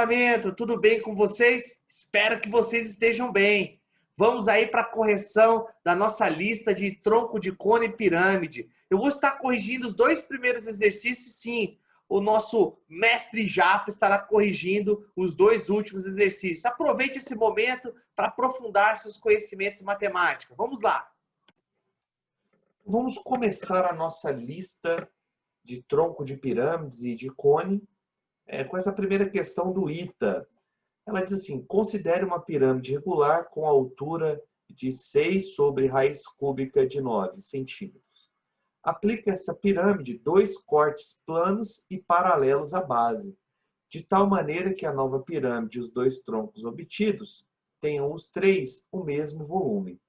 treinamento, tudo bem com vocês? Espero que vocês estejam bem. Vamos aí para a correção da nossa lista de tronco de cone e pirâmide. Eu vou estar corrigindo os dois primeiros exercícios, sim. O nosso mestre Japa estará corrigindo os dois últimos exercícios. Aproveite esse momento para aprofundar seus conhecimentos em matemática. Vamos lá. Vamos começar a nossa lista de tronco de pirâmides e de cone com essa primeira questão do ITA. Ela diz assim: considere uma pirâmide regular com altura de 6 sobre raiz cúbica de 9 centímetros. Aplique essa pirâmide 2 cortes planos e paralelos à base, de tal maneira que a nova pirâmide e os 2 troncos obtidos tenham os 3 o mesmo volume.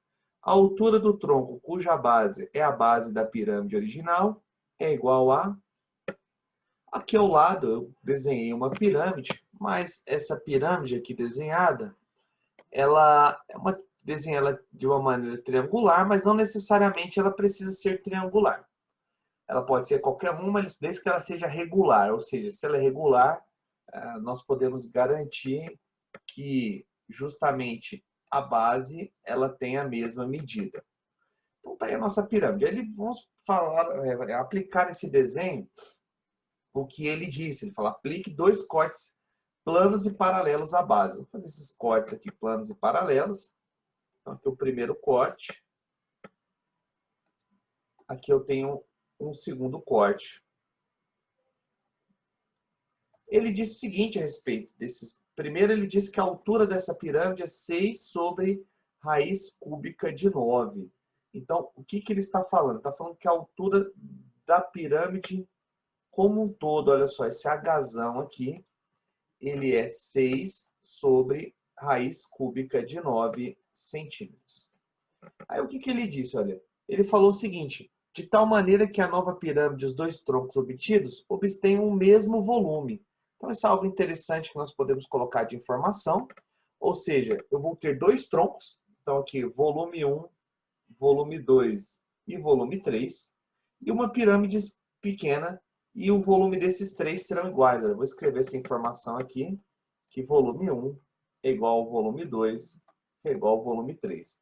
A altura do tronco cuja base é a base da pirâmide original é igual a... Aqui ao lado eu desenhei uma pirâmide, mas essa pirâmide aqui desenhada, desenhei ela de uma maneira triangular, mas não necessariamente ela precisa ser triangular. Ela pode ser qualquer uma, desde que ela seja regular, ou seja, se ela é regular, nós podemos garantir que justamente a base ela tem a mesma medida. Então tá aí a nossa pirâmide. Vamos aplicar nesse desenho o que ele disse. Ele fala: aplique 2 cortes planos e paralelos à base. Vou fazer esses cortes aqui, planos e paralelos. Então, aqui o primeiro corte. Aqui eu tenho um segundo corte. Ele disse o seguinte a respeito desses. Primeiro, ele disse que a altura dessa pirâmide é 6 sobre raiz cúbica de 9. Então, o que ele está falando? Está falando que a altura da pirâmide como um todo, olha só, esse Hzão aqui, ele é 6 sobre raiz cúbica de 9 centímetros. Aí o que ele disse? Olha, ele falou o seguinte: de tal maneira que a nova pirâmide e os 2 troncos obtidos obtenham o mesmo volume. Então isso é algo interessante que nós podemos colocar de informação. Ou seja, eu vou ter 2 troncos. Então aqui, volume 1, volume 2 e volume 3. E uma pirâmide pequena. E o volume desses 3 serão iguais. Eu vou escrever essa informação aqui, que volume 1 é igual ao volume 2, que é igual ao volume 3.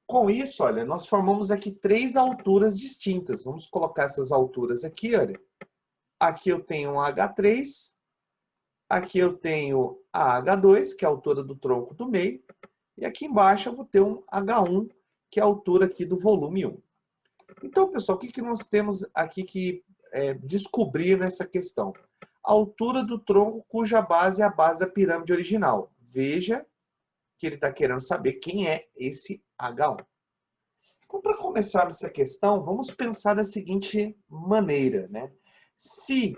Com isso, olha, nós formamos aqui 3 alturas distintas. Vamos colocar essas alturas aqui, olha. Aqui eu tenho um H3, aqui eu tenho a H2, que é a altura do tronco do meio, e aqui embaixo eu vou ter um H1, que é a altura aqui do volume 1. Então, pessoal, o que nós temos aqui que descobrir nessa questão? A altura do tronco cuja base é a base da pirâmide original. Veja que ele está querendo saber quem é esse H1. Então, para começar essa questão, vamos pensar da seguinte maneira, né? Se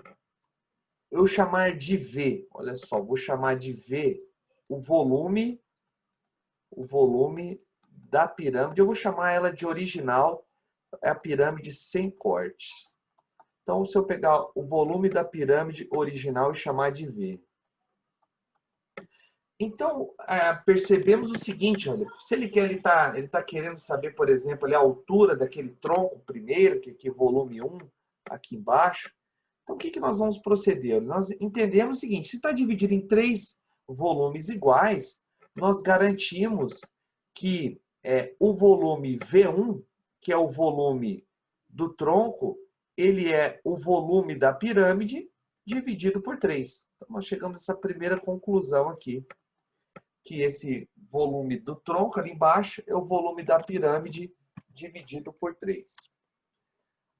eu chamar de V, olha só, vou chamar de V o volume da pirâmide, eu vou chamar ela de original, é a pirâmide sem cortes. Então, se eu pegar o volume da pirâmide original e chamar de V. Então, percebemos o seguinte, olha, se ele está querendo saber, por exemplo, a altura daquele tronco primeiro, que é volume 1, aqui embaixo. Então, o que nós vamos proceder? Nós entendemos o seguinte: se está dividido em 3 volumes iguais, nós garantimos que o volume V1, que é o volume do tronco, ele é o volume da pirâmide dividido por 3. Então, nós chegamos a essa primeira conclusão aqui, que esse volume do tronco ali embaixo é o volume da pirâmide dividido por 3.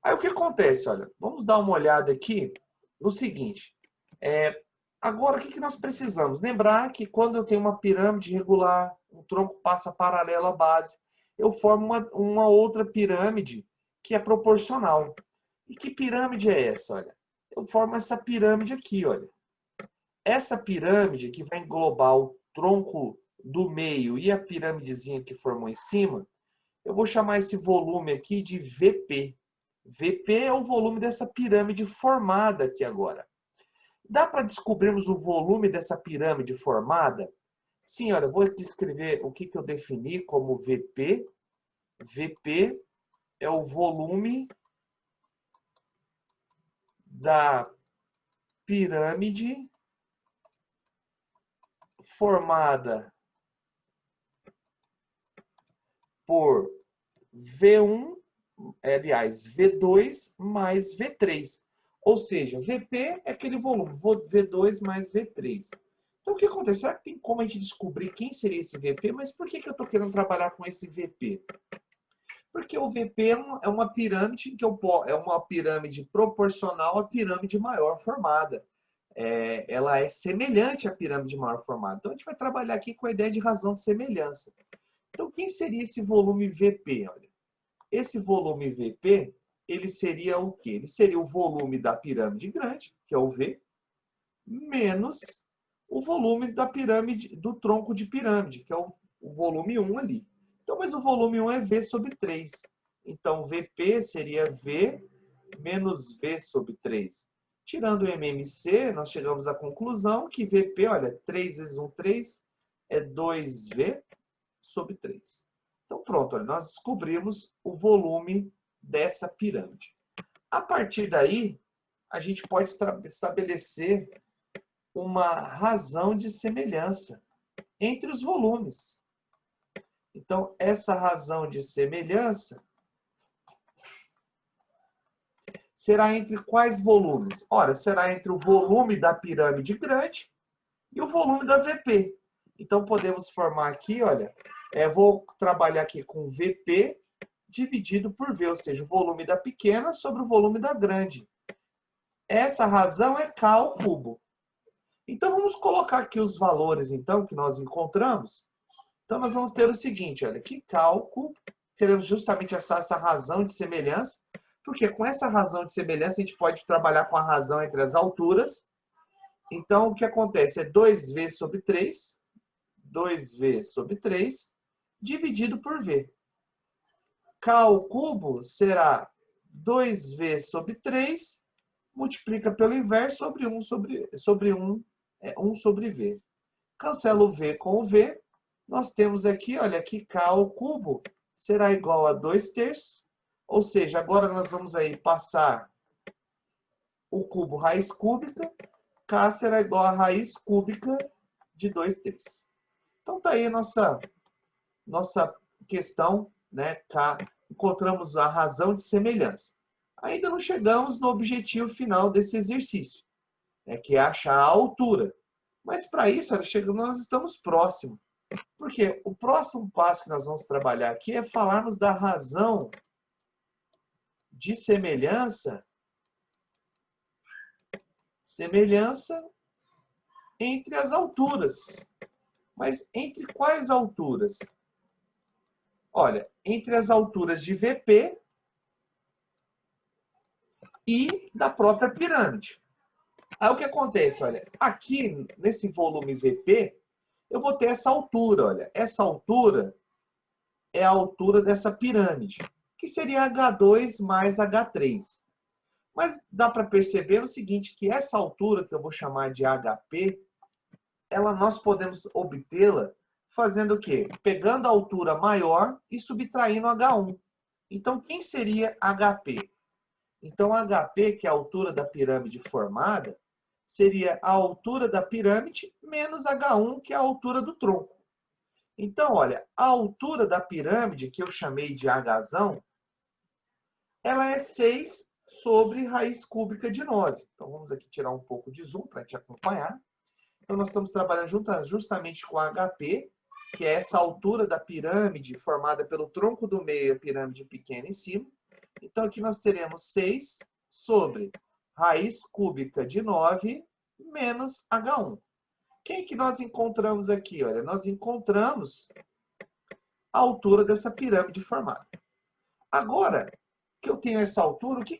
Aí o que acontece? Olha, vamos dar uma olhada aqui no seguinte. Agora, o que nós precisamos? Lembrar que quando eu tenho uma pirâmide regular, o tronco passa paralelo à base, eu formo uma outra pirâmide que é proporcional. E que pirâmide é essa? Olha, eu formo essa pirâmide aqui, olha. Essa pirâmide que vai englobar o tronco do meio e a pirâmidezinha que formou em cima, eu vou chamar esse volume aqui de VP. VP é o volume dessa pirâmide formada aqui agora. Dá para descobrirmos o volume dessa pirâmide formada? Sim, olha, eu vou aqui escrever o que eu defini como VP. VP é o volume da pirâmide formada por V1, aliás, V2 mais V3. Ou seja, VP é aquele volume, V2 mais V3. Então, o que acontece? Será que tem como a gente descobrir quem seria esse VP? Mas por que eu estou querendo trabalhar com esse VP? Porque o VP é uma pirâmide é uma pirâmide proporcional à pirâmide maior formada. Ela é semelhante à pirâmide maior formada. Então, a gente vai trabalhar aqui com a ideia de razão de semelhança. Então, quem seria esse volume VP? Olha, esse volume VP, ele seria o quê? Ele seria o volume da pirâmide grande, que é o V, menos o volume da pirâmide, do tronco de pirâmide, que é o volume 1 ali. Então, mas o volume 1 é V sobre 3. Então, VP seria V menos V sobre 3. Tirando o MMC, nós chegamos à conclusão que VP, olha, 3 vezes 1, 3, é 2V sobre 3. Então, pronto, olha, nós descobrimos o volume dessa pirâmide. A partir daí, a gente pode estabelecer uma razão de semelhança entre os volumes. Então, essa razão de semelhança será entre quais volumes? Ora, será entre o volume da pirâmide grande e o volume da VP. Então, podemos formar aqui, olha, vou trabalhar aqui com VP dividido por V, ou seja, o volume da pequena sobre o volume da grande. Essa razão é K ao cubo. Então, vamos colocar aqui os valores, então, que nós encontramos. Então, nós vamos ter o seguinte, olha, que cálculo, queremos justamente achar essa razão de semelhança, porque com essa razão de semelhança, a gente pode trabalhar com a razão entre as alturas. Então, o que acontece é 2V sobre 3, 2V sobre 3, dividido por V. K ao cubo será 2V sobre 3, multiplica pelo inverso sobre 1 sobre V. Cancela o V com o V. Nós temos aqui, olha, que K ao cubo será igual a 2/3. Ou seja, agora nós vamos aí passar o cubo raiz cúbica. K será igual a raiz cúbica de 2/3. Então, tá aí a nossa questão, né? K. Encontramos a razão de semelhança. Ainda não chegamos no objetivo final desse exercício, que é achar a altura. Mas para isso, nós estamos próximos. Porque o próximo passo que nós vamos trabalhar aqui é falarmos da razão de semelhança entre as alturas. Mas entre quais alturas? Olha, entre as alturas de VP e da própria pirâmide. Aí o que acontece? Olha, aqui nesse volume VP, eu vou ter essa altura. Olha, essa altura é a altura dessa pirâmide, que seria H2 mais H3. Mas dá para perceber o seguinte, que essa altura, que eu vou chamar de HP, nós podemos obtê-la fazendo o quê? Pegando a altura maior e subtraindo H1. Então, quem seria HP? Então, HP, que é a altura da pirâmide formada, seria a altura da pirâmide menos H1, que é a altura do tronco. Então, olha, a altura da pirâmide, que eu chamei de Hzão, ela é 6 sobre raiz cúbica de 9. Então, vamos aqui tirar um pouco de zoom para a gente acompanhar. Então, nós estamos trabalhando justamente com HP, que é essa altura da pirâmide formada pelo tronco do meio e a pirâmide pequena em cima. Então, aqui nós teremos 6 sobre raiz cúbica de 9 menos H1. Quem que nós encontramos aqui? Olha, nós encontramos a altura dessa pirâmide formada. Agora que eu tenho essa altura, o que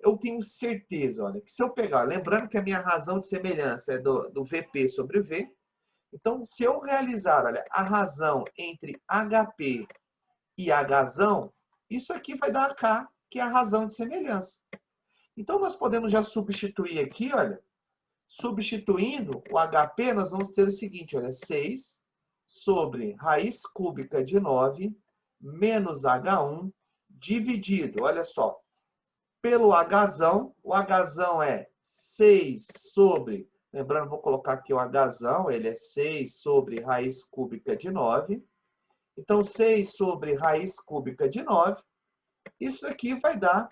eu tenho certeza? Olha, que se eu pegar, lembrando que a minha razão de semelhança é do VP sobre V, então se eu realizar, olha, a razão entre HP e Hzão, isso aqui vai dar K, que é a razão de semelhança. Então nós podemos já substituir aqui, olha, substituindo o HP, nós vamos ter o seguinte, olha, 6 sobre raiz cúbica de 9 menos H1 dividido, olha só, pelo Hzão. O Hzão é 6 sobre, Lembrando, vou colocar aqui o Hzão, ele é 6 sobre raiz cúbica de 9. Então, 6 sobre raiz cúbica de 9. Isso aqui vai dar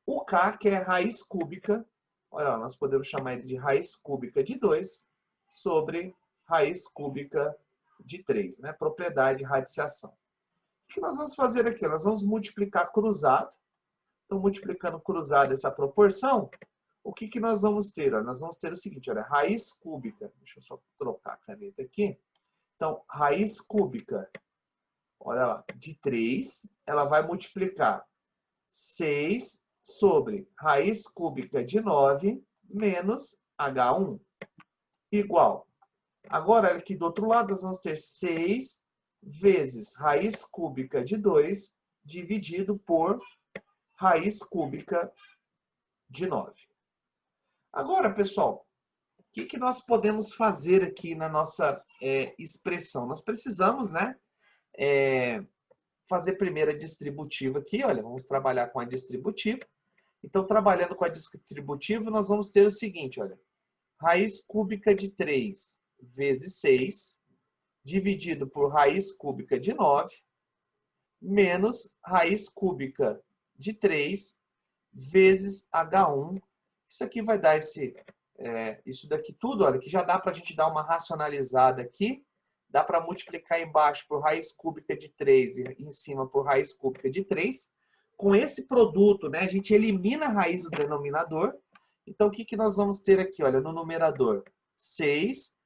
o K, que é raiz cúbica. Olha, nós podemos chamar ele de raiz cúbica de 2 sobre raiz cúbica de 3, né? Propriedade de radiciação. O que nós vamos fazer aqui? Nós vamos multiplicar cruzado. Então, multiplicando cruzado essa proporção, o que nós vamos ter? Nós vamos ter o seguinte, olha, raiz cúbica. Deixa eu só trocar a caneta aqui. Então, raiz cúbica, olha lá, de 3, ela vai multiplicar 6 sobre raiz cúbica de 9 menos H1 igual. Agora, aqui do outro lado, nós vamos ter 6 vezes raiz cúbica de 2 dividido por raiz cúbica de 9. Agora, pessoal, o que nós podemos fazer aqui na nossa expressão? Nós precisamos, né, fazer primeiro a distributiva aqui. Olha, vamos trabalhar com a distributiva. Então, trabalhando com a distributiva, nós vamos ter o seguinte, olha. Raiz cúbica de 3 vezes 6, dividido por raiz cúbica de 9, menos raiz cúbica de 3 vezes H1. Isso aqui vai dar isso daqui tudo, olha, que já dá para a gente dar uma racionalizada aqui. Dá para multiplicar embaixo por raiz cúbica de 3 e em cima por raiz cúbica de 3. Com esse produto, né, a gente elimina a raiz do denominador. Então, o que nós vamos ter aqui? Olha, no numerador, 6,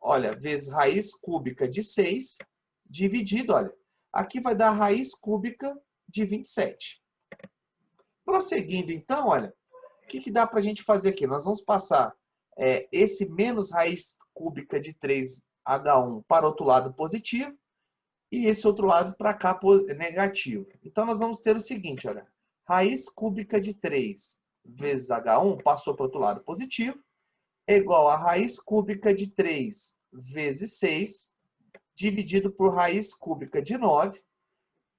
olha, vezes raiz cúbica de 6, dividido, olha. Aqui vai dar raiz cúbica de 27. Prosseguindo, então, olha, o que dá para a gente fazer aqui? Nós vamos passar esse menos raiz cúbica de 3H1 para o outro lado positivo e esse outro lado para cá negativo. Então, nós vamos ter o seguinte, olha, raiz cúbica de 3 vezes H1 passou para o outro lado positivo, é igual a raiz cúbica de 3 vezes 6, dividido por raiz cúbica de 9.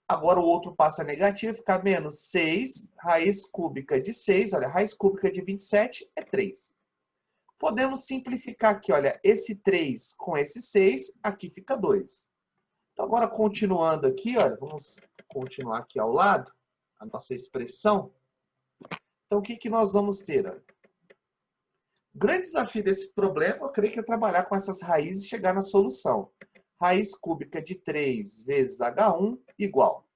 Agora o outro passa negativo, fica menos 6, raiz cúbica de 6, olha, raiz cúbica de 27 é 3. Podemos simplificar aqui, olha, esse 3 com esse 6, aqui fica 2. Então agora continuando aqui, olha, vamos continuar aqui ao lado, a nossa expressão. Então o que nós vamos ter? Olha? O grande desafio desse problema, eu creio que é trabalhar com essas raízes e chegar na solução. Raiz cúbica de 3 vezes H1 igual.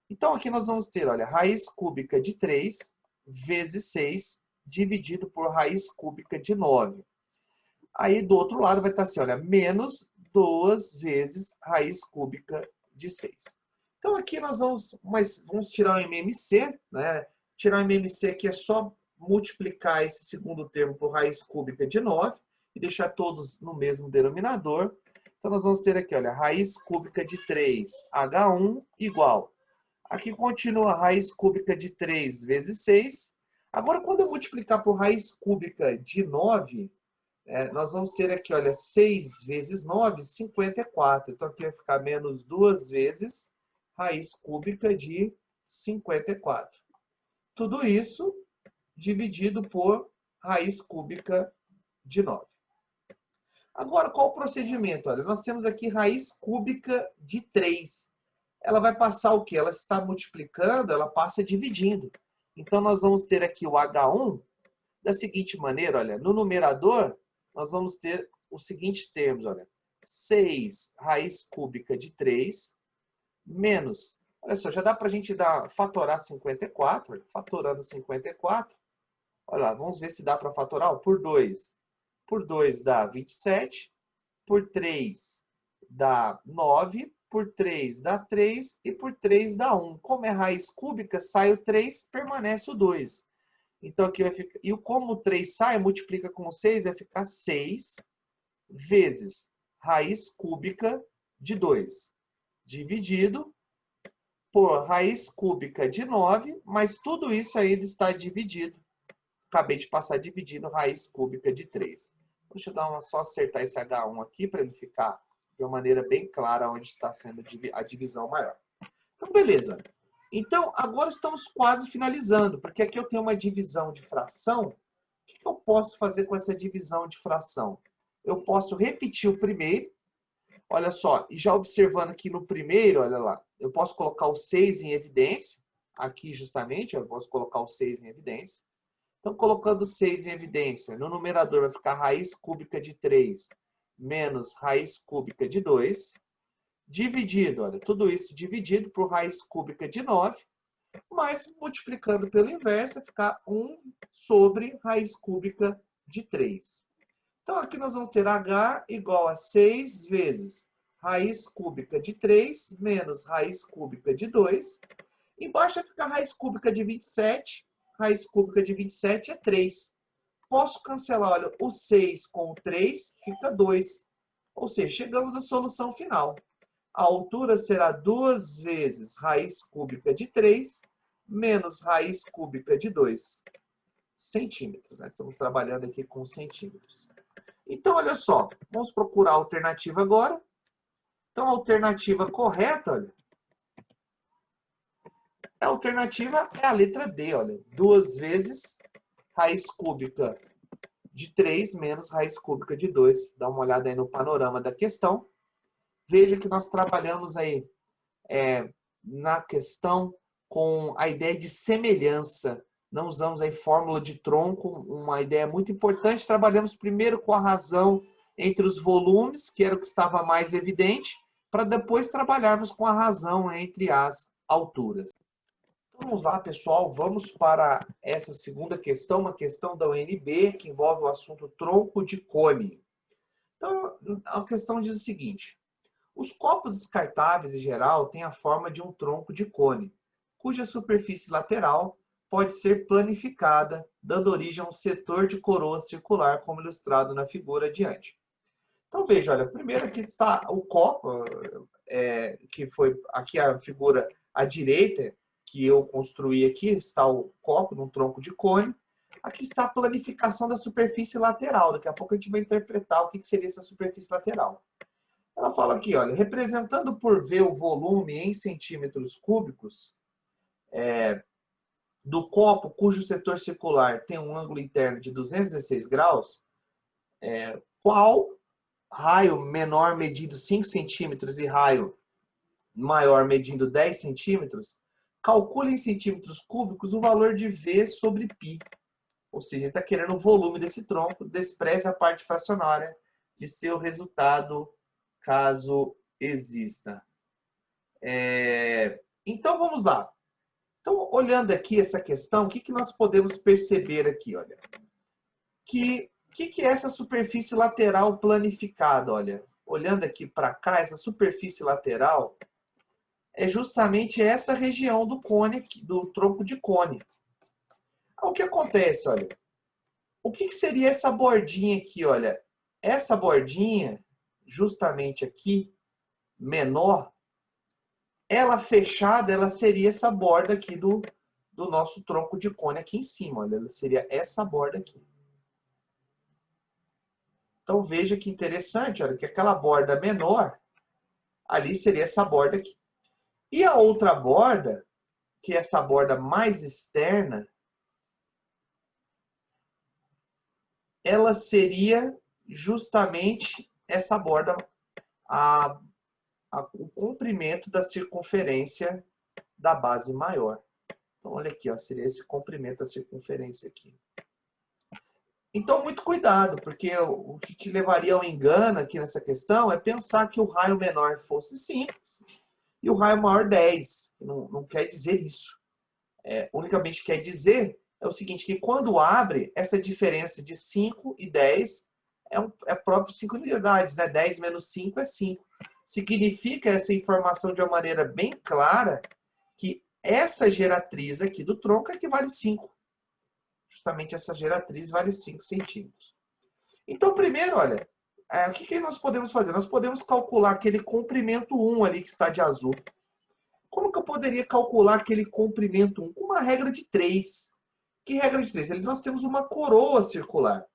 Então, aqui nós vamos ter, olha, raiz cúbica de 3 vezes 6 dividido por raiz cúbica de 9. Aí, do outro lado, vai estar assim, olha, menos 2 vezes raiz cúbica de 6. Então, aqui nós vamos tirar o MMC, né? Tirar o MMC aqui é só multiplicar esse segundo termo por raiz cúbica de 9 e deixar todos no mesmo denominador. Então, nós vamos ter aqui, olha, raiz cúbica de 3H1 igual. Aqui continua a raiz cúbica de 3 vezes 6. Agora, quando eu multiplicar por raiz cúbica de 9, nós vamos ter aqui, olha, 6 vezes 9, 54. Então, aqui vai ficar menos 2 vezes raiz cúbica de 54. Tudo isso dividido por raiz cúbica de 9. Agora, qual o procedimento? Olha, nós temos aqui raiz cúbica de 3. Ela vai passar o quê? Ela está multiplicando, ela passa dividindo. Então, nós vamos ter aqui o H1 da seguinte maneira, olha, no numerador, nós vamos ter os seguintes termos, olha, 6 raiz cúbica de 3 menos, olha só, já dá para a gente fatorar 54, olha, fatorando 54, olha lá, vamos ver se dá para fatorar, ó, por 2. Por 2 dá 27, por 3 dá 9, por 3 dá 3 e por 3 dá 1. Como é raiz cúbica, sai o 3, permanece o 2. Então aqui vai ficar, e como o 3 sai, multiplica com o 6, vai ficar 6 vezes raiz cúbica de 2, dividido por raiz cúbica de 9, mas tudo isso ainda está dividido. Acabei de passar dividindo raiz cúbica de 3. Deixa eu só acertar esse H1 aqui para ele ficar de uma maneira bem clara onde está sendo a divisão maior. Então, beleza. Então, agora estamos quase finalizando, porque aqui eu tenho uma divisão de fração que eu posso fazer com essa divisão de fração? Eu posso repetir o primeiro. Olha só, e já observando aqui no primeiro, olha lá, eu posso colocar o 6 em evidência. Aqui justamente, eu posso colocar o 6 em evidência. Então, colocando 6 em evidência, no numerador vai ficar raiz cúbica de 3 menos raiz cúbica de 2, dividido, olha, tudo isso dividido por raiz cúbica de 9, mas multiplicando pelo inverso, vai ficar 1 sobre raiz cúbica de 3. Então, aqui nós vamos ter h igual a 6 vezes raiz cúbica de 3 menos raiz cúbica de 2. Embaixo vai ficar raiz cúbica de 27. Raiz cúbica de 27 é 3. Posso cancelar, olha, o 6 com o 3 fica 2. Ou seja, chegamos à solução final. A altura será 2 vezes raiz cúbica de 3 menos raiz cúbica de 2 centímetros. Né? Estamos trabalhando aqui com centímetros. Então, olha só, vamos procurar a alternativa agora. Então, a alternativa correta, olha, a alternativa é a letra D, olha, 2 vezes raiz cúbica de 3 menos raiz cúbica de 2. Dá uma olhada aí no panorama da questão. Veja que nós trabalhamos aí na questão com a ideia de semelhança. Não usamos aí fórmula de tronco, uma ideia muito importante. Trabalhamos primeiro com a razão entre os volumes, que era o que estava mais evidente, para depois trabalharmos com a razão entre as alturas. Então, vamos lá, pessoal. Vamos para essa segunda questão, uma questão da UNB, que envolve o assunto tronco de cone. Então, a questão diz o seguinte. Os copos descartáveis, em geral, têm a forma de um tronco de cone, cuja superfície lateral pode ser planificada, dando origem a um setor de coroa circular, como ilustrado na figura adiante. Então, veja, olha, primeiro aqui está o copo, que foi aqui a figura à direita, que eu construí aqui, está o copo num tronco de cone. Aqui está a planificação da superfície lateral. Daqui a pouco a gente vai interpretar o que seria essa superfície lateral. Ela fala aqui, olha, representando por V o volume em centímetros cúbicos do copo cujo setor circular tem um ângulo interno de 216 graus, qual raio menor medindo 5 centímetros e raio maior medindo 10 centímetros, calcule em centímetros cúbicos o valor de V sobre π. Ou seja, ele está querendo o volume desse tronco, despreze a parte fracionária de seu resultado, caso exista. Então, vamos lá. Então, olhando aqui essa questão, o que nós podemos perceber aqui? Olha, que é essa superfície lateral planificada? Olha, olhando aqui para cá, essa superfície lateral é justamente essa região do cone, do tronco de cone. O que acontece, olha? O que seria essa bordinha aqui, olha? Essa bordinha, justamente aqui, menor, ela fechada, ela seria essa borda aqui do nosso tronco de cone aqui em cima, olha, ela seria essa borda aqui. Então veja que interessante, olha, que aquela borda menor, ali seria essa borda aqui. E a outra borda, que é essa borda mais externa, ela seria justamente essa borda, o comprimento da circunferência da base maior. Então, olha aqui, ó, seria esse comprimento da circunferência aqui. Então, muito cuidado, porque o que te levaria ao engano aqui nessa questão é pensar que o raio menor fosse 5 e o raio maior 10. Não quer dizer isso. Unicamente quer dizer é o seguinte, que quando abre, essa diferença de 5 e 10 é próprio 5 unidades, né? 10 menos 5 é 5. Significa essa informação de uma maneira bem clara que essa geratriz aqui do tronco equivale 5. Justamente essa geratriz vale 5 centímetros. Então, primeiro, olha, o que nós podemos fazer? Nós podemos calcular aquele comprimento 1 ali que está de azul. Como que eu poderia calcular aquele comprimento 1? Com uma regra de 3. Que regra de 3? Ali nós temos uma coroa circular.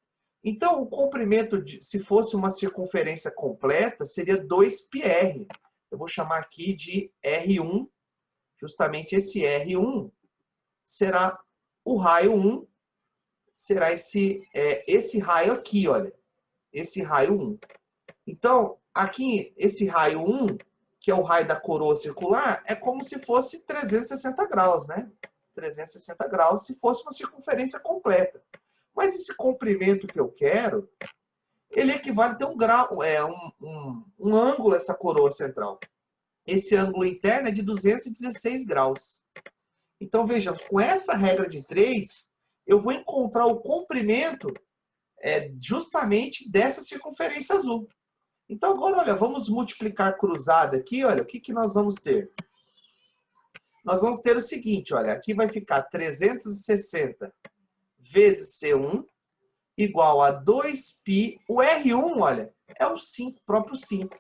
Então, o comprimento, se fosse uma circunferência completa, seria 2πr. Eu vou chamar aqui de R1. Justamente esse R1 será o raio 1 será esse raio aqui, olha. Esse raio 1. Então, aqui, esse raio 1, que é o raio da coroa circular, é como se fosse 360 graus, né? 360 graus, se fosse uma circunferência completa. Mas esse comprimento que eu quero, ele equivale a ter um grau, um ângulo, essa coroa central. Esse ângulo interno é de 216 graus. Então, vejamos, com essa regra de 3, eu vou encontrar o comprimento justamente dessa circunferência azul. Então, agora, olha, vamos multiplicar cruzado aqui, olha, o que, que nós vamos ter? Nós vamos ter o seguinte, olha, aqui vai ficar 360 vezes C1 igual a 2π, o R1, olha, é o 5, próprio 5,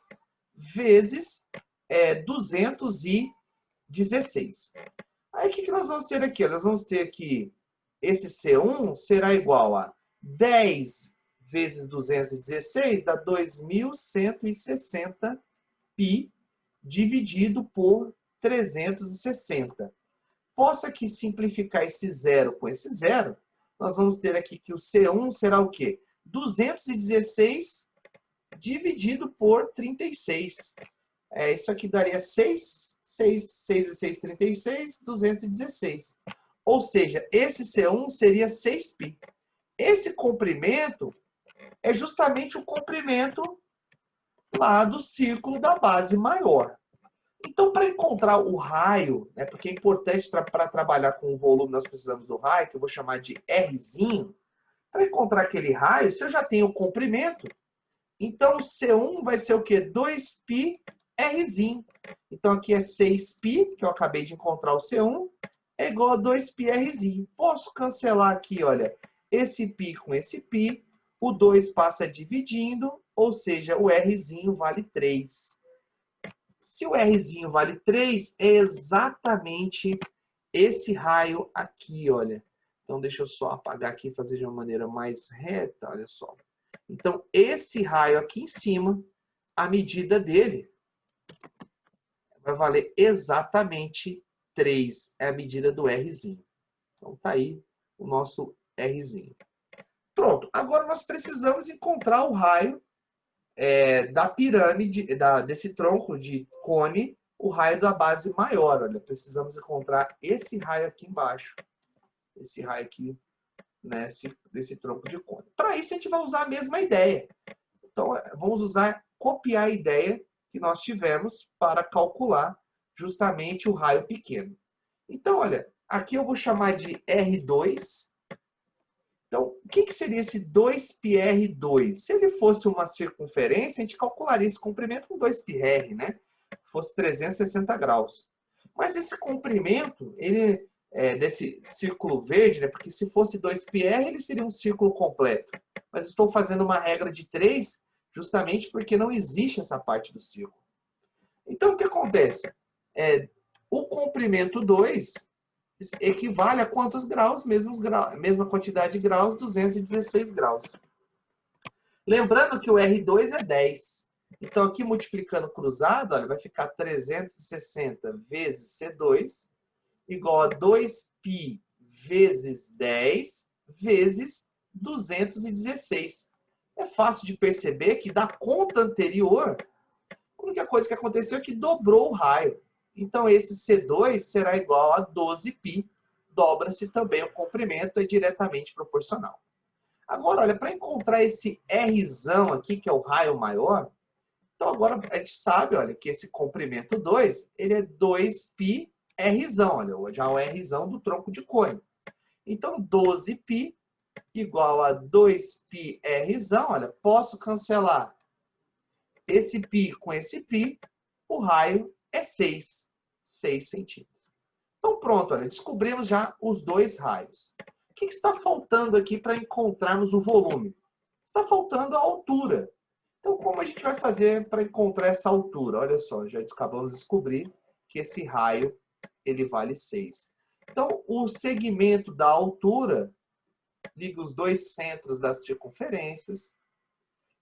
vezes 216. Aí, o que, que nós vamos ter aqui? Nós vamos ter que esse C1 será igual a 10 vezes 216 dá 2.160 π dividido por 360. Posso aqui simplificar esse zero com esse zero. Nós vamos ter aqui que o C1 será o quê? 216 dividido por 36. Isso aqui daria 6 e 6, 36, 216. Ou seja, esse C1 seria 6π. Esse comprimento é justamente o comprimento lá do círculo da base maior. Então, para encontrar o raio, né, porque é importante para trabalhar com o volume, nós precisamos do raio, que eu vou chamar de Rzinho. Para encontrar aquele raio, se eu já tenho o comprimento, então C1 vai ser o quê? 2π Rzinho. Então, aqui é 6π, que eu acabei de encontrar o C1, é igual a 2π Rzinho. Posso cancelar aqui, olha, esse π com esse π, o 2 passa dividindo, ou seja, o Rzinho vale 3. Se o Rzinho vale 3, é exatamente esse raio aqui, olha. Então, deixa eu só apagar aqui e fazer de uma maneira mais reta, olha só. Então, esse raio aqui em cima, a medida dele vai valer exatamente 3. É a medida do Rzinho. Então, tá aí o nosso Rzinho. Pronto, agora nós precisamos encontrar o raio da pirâmide, desse tronco de cone, o raio da base maior. Olha, precisamos encontrar esse raio aqui embaixo. Esse raio aqui, né, desse tronco de cone. Para isso, a gente vai usar a mesma ideia. Então, vamos copiar a ideia que nós tivemos para calcular justamente o raio pequeno. Então, olha, aqui eu vou chamar de R2. Então, o que seria esse 2πr2? Se ele fosse uma circunferência, a gente calcularia esse comprimento com 2πr, né? Fosse 360 graus. Mas esse comprimento, ele desse círculo verde, né? Porque se fosse 2πr, ele seria um círculo completo. Mas estou fazendo uma regra de 3, justamente porque não existe essa parte do círculo. Então, o que acontece? O comprimento 2 equivale a quantos graus? Mesma quantidade de graus, 216 graus. Lembrando que o R2 é 10. Então, aqui multiplicando cruzado, olha, vai ficar 360 vezes C2 igual a 2π vezes 10 vezes 216. É fácil de perceber que da conta anterior, a única coisa que aconteceu é que dobrou o raio. Então, esse C2 será igual a 12π. Dobra-se também o comprimento, é diretamente proporcional. Agora, olha, para encontrar esse Rzão aqui, que é o raio maior, então agora a gente sabe, olha, que esse comprimento 2, ele é 2π Rzão, olha, já o Rzão do tronco de cone. Então, 12π igual a 2π Rzão, olha, posso cancelar esse π com esse π, o raio é 6 centímetros. Então, pronto, olha, descobrimos já os dois raios. O que está faltando aqui para encontrarmos o volume? Está faltando a altura. Então, como a gente vai fazer para encontrar essa altura? Olha só, já acabamos de descobrir que esse raio ele vale 6. Então, o segmento da altura liga os dois centros das circunferências.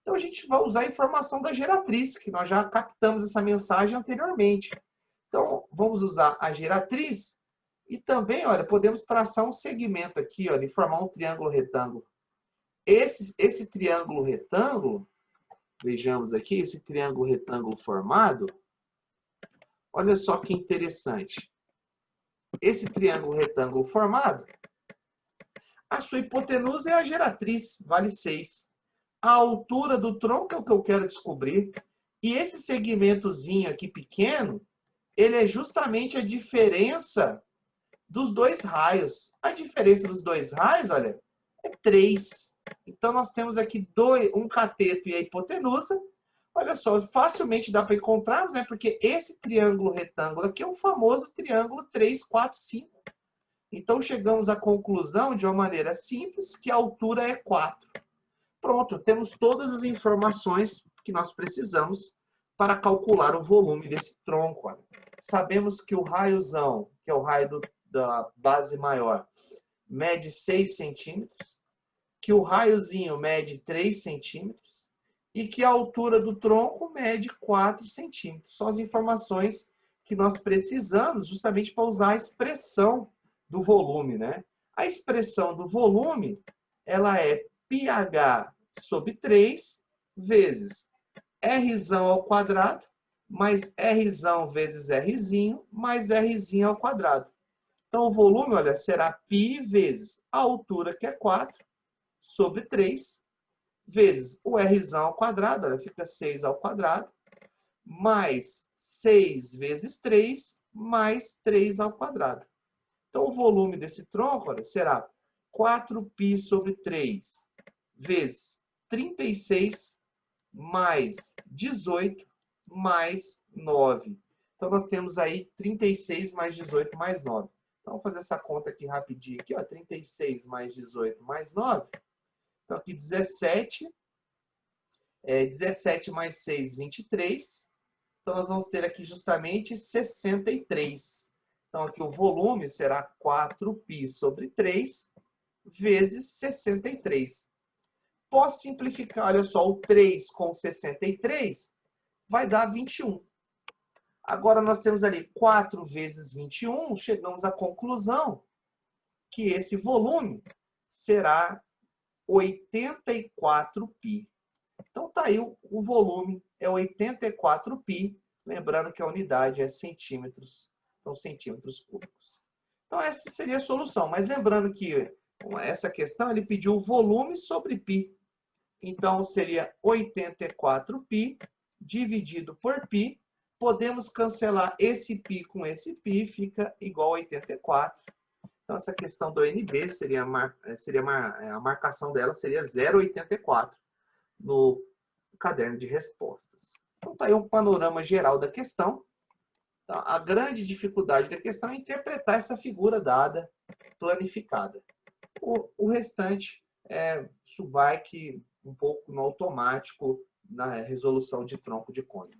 Então, a gente vai usar a informação da geratriz, que nós já captamos essa mensagem anteriormente. Então, vamos usar a geratriz E também, olha, podemos traçar um segmento aqui, olha, e formar um triângulo retângulo. Esse triângulo retângulo, vejamos aqui, esse triângulo retângulo formado, olha só que interessante. Esse triângulo retângulo formado, a sua hipotenusa é a geratriz, vale 6. A altura do tronco é o que eu quero descobrir. E esse segmentozinho aqui pequeno, ele é justamente a diferença dos dois raios. A diferença dos dois raios, olha, é 3. Então, nós temos aqui um cateto e a hipotenusa. Olha só, facilmente dá para encontrarmos, né? Porque esse triângulo retângulo aqui é o famoso triângulo 3, 4, 5. Então, chegamos à conclusão, de uma maneira simples, que a altura é 4. Pronto, temos todas as informações que nós precisamos para calcular o volume desse tronco. Olha. Sabemos que o raiozão, que é o raio da base maior, mede 6 centímetros, que o raiozinho mede 3 centímetros e que a altura do tronco mede 4 centímetros. São as informações que nós precisamos justamente para usar a expressão do volume, né? A expressão do volume, ela é πh sobre 3 vezes Rzão ao quadrado mais Rzão vezes Rzinho mais Rzinho ao quadrado. Então, o volume, olha, será π vezes a altura, que é 4, sobre 3, vezes o Rzão ao quadrado, olha, fica 6 ao quadrado, mais 6 vezes 3, mais 3 ao quadrado. Então, o volume desse tronco, olha, será 4π sobre 3 vezes 36 mais 18 mais 9. Então, nós temos aí 36 mais 18 mais 9. Então, vamos fazer essa conta aqui rapidinho. Aqui, ó, 36 mais 18 mais 9. Então, aqui 17. 17 mais 6, 23. Então, nós vamos ter aqui justamente 63. Então, aqui o volume será 4π sobre 3 vezes 63. Posso simplificar, olha só, o 3 com 63 vai dar 21. Agora, nós temos ali 4 vezes 21, chegamos à conclusão que esse volume será 84π. Então, está aí o volume, é 84π, lembrando que a unidade é centímetros, então centímetros cúbicos. Então, essa seria a solução, mas lembrando que essa questão, ele pediu o volume sobre π. Então, seria 84π dividido por π. Podemos cancelar esse π com esse π, fica igual a 84. Então, essa questão do NB, a marcação dela seria 0,84 no caderno de respostas. Então, está aí um panorama geral da questão. Então, a grande dificuldade da questão é interpretar essa figura dada, planificada. O restante isso vai que um pouco no automático na resolução de tronco de cônjuge.